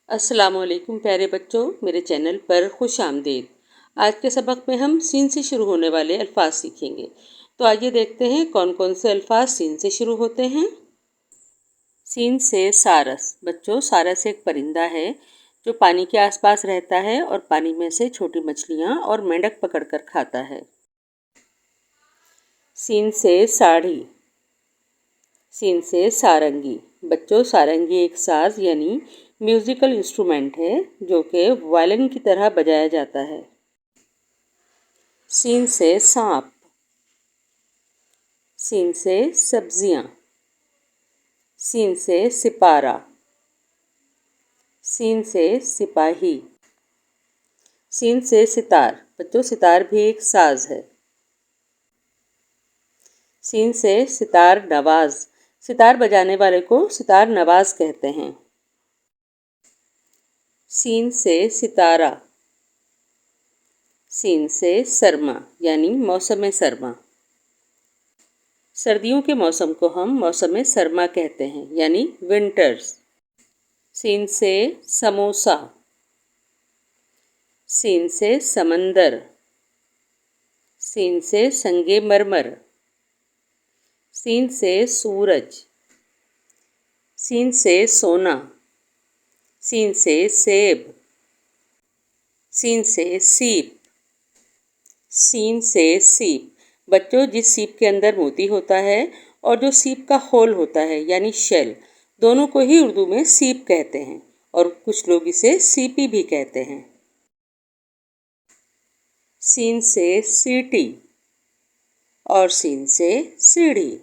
السلام علیکم پیارے بچوں، میرے چینل پر خوش آمدید۔ آج کے سبق میں ہم سین سے شروع ہونے والے الفاظ سیکھیں گے۔ تو آئیے دیکھتے ہیں کون کون سے الفاظ سین سے شروع ہوتے ہیں۔ سین سے سارس۔ بچوں، سارس ایک پرندہ ہے جو پانی کے آس پاس رہتا ہے اور پانی میں سے چھوٹی مچھلیاں اور مینڈک پکڑ کر کھاتا ہے۔ سین سے ساڑھی۔ سین سے سارنگی۔ بچوں، سارنگی ایک ساز یعنی میوزیکل انسٹرومنٹ ہے جو کہ وائلن کی طرح بجایا جاتا ہے۔ سین سے سانپ۔ سین سے سبزیاں۔ سین سے سپارہ۔ سین سے سپاہی۔ سین سے ستار۔ بچوں، ستار بھی ایک ساز ہے۔ سین سے ستار نواز۔ ستار بجانے والے کو ستار نواز کہتے ہیں۔ سین سے ستارہ۔ سین سے سرما یعنی موسم سرما۔ سردیوں کے موسم کو ہم موسم سرما کہتے ہیں یعنی ونٹرز۔ سین سے سموسہ۔ سین سے سمندر۔ سین سے سنگ مرمر۔ سین سے سورج۔ سین سے سونا۔ سین سے سیب۔ سین سے سیپ۔ سین سے سیپ۔ بچوں، جس سیپ کے اندر موتی ہوتا ہے اور جو سیپ کا ہول ہوتا ہے یعنی شیل، دونوں کو ہی اردو میں سیپ کہتے ہیں اور کچھ لوگ اسے سیپی بھی کہتے ہیں۔ سین سے سیٹی اور سین سے سیڑھی۔